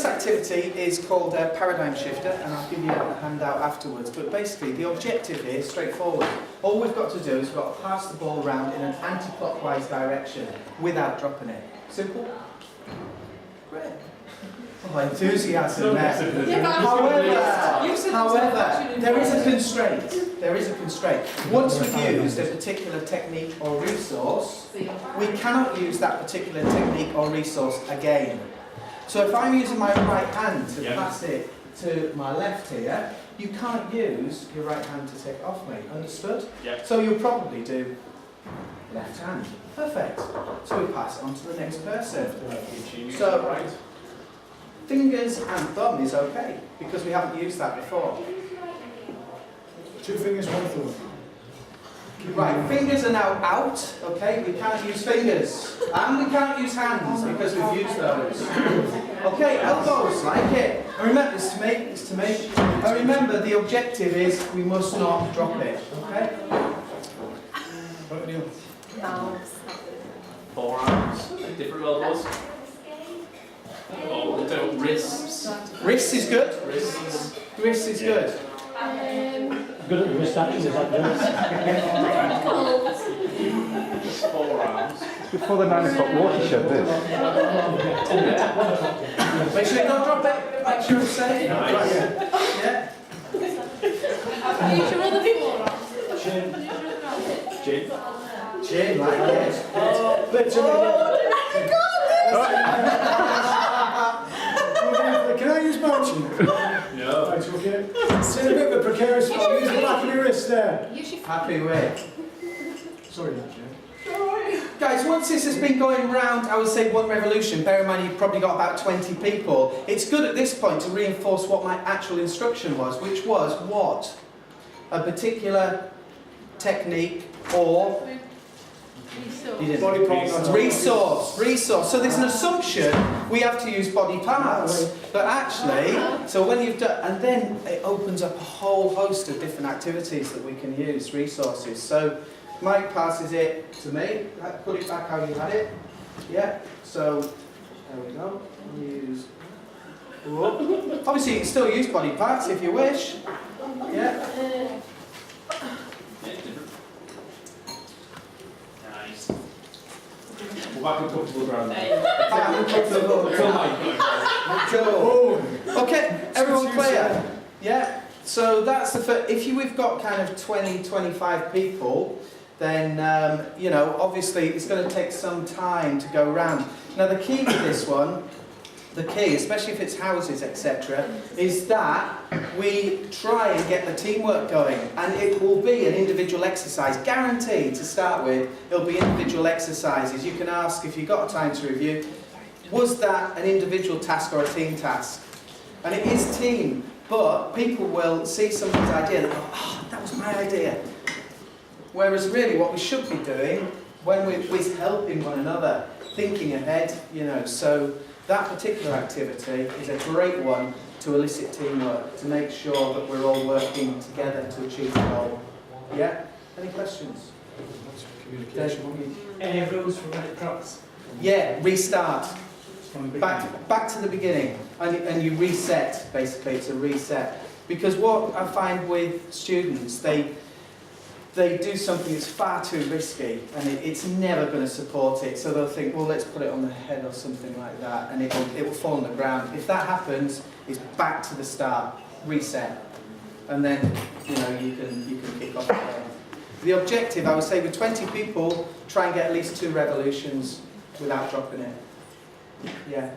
activity is called a paradigm shifter, and I'll give you a handout afterwards. But basically, the objective here is straightforward. All we've got to do is we've got to pass the ball around in an anti-clockwise direction without dropping it. Simple? Great. Oh, enthusiasm there. However, there is a constraint. There is a constraint. Once we've used a particular technique or resource, we cannot use that particular technique or resource again. So if I'm using my right hand to pass it to my left here, you can't use your right hand to take it off me. Understood? Yep. So you'll probably do left hand. Perfect. So we pass it on to the next person. So fingers and thumb is okay, because we haven't used that before. 2 fingers, 1 thumb. Right, fingers are now out, okay? We can't use fingers. And we can't use hands, because we've used those. Okay, elbows, like it. And remember, it's to me. And remember, the objective is we must not drop it, okay? Forearms, different elbows. Oh, wrists. Wrists is good. Wrists. Wrists is good. Good at the wrist action, is that good? Forearms. Before the 9 o'clock watershed, this. Make sure you don't drop it. Make sure it's safe. Nice. Yeah. Use your other forearm. Chin. Chin, like this. Can I use my chin? No. Right, okay. It's in a bit of a precarious spot. Use the back of your wrist there. Happy with. Sorry, Jim. Guys, once this has been going round, I would say 1 revolution. Bear in mind you've probably got about 20 people. It's good at this point to reinforce what my actual instruction was, which was what? A particular technique or Body parts. resource. So there's an assumption we have to use body parts, but actually, so when you've done, and then it opens up a whole host of different activities that we can use, resources. So Mike passes it to me. Put it back how you had it. Yeah. So there we go. Use. Obviously, you can still use body parts if you wish. Yeah. Nice. We're back in comfortable ground. Cool. Okay, everyone clear? Yeah. So that's the first. If we've got kind of 20, 25 people, then you know, obviously it's going to take some time to go around. Now the key with this one, the key, especially if it's houses, etc., is that we try and get the teamwork going, and it will be an individual exercise, guaranteed to start with. It'll be individual exercises. You can ask, if you've got time to review, was that an individual task or a team task? And it is team, but people will see somebody's idea and go, oh, that was my idea. Whereas really what we should be doing when we're helping one another, thinking ahead, you know, so that particular activity is a great one to elicit teamwork, to make sure that we're all working together to achieve the goal. Yeah? Any questions? Communication. Any rules for when it drops? Yeah, restart. Back to the beginning. And you reset, basically, it's a reset. Because what I find with students, they do something that's far too risky, and it's never going to support it. So they'll think, well, let's put it on the head or something like that, and it will fall on the ground. If that happens, it's back to the start, reset, and then you know you can kick off again. The objective, I would say, with 20 people, try and get at least 2 revolutions without dropping it. Yeah.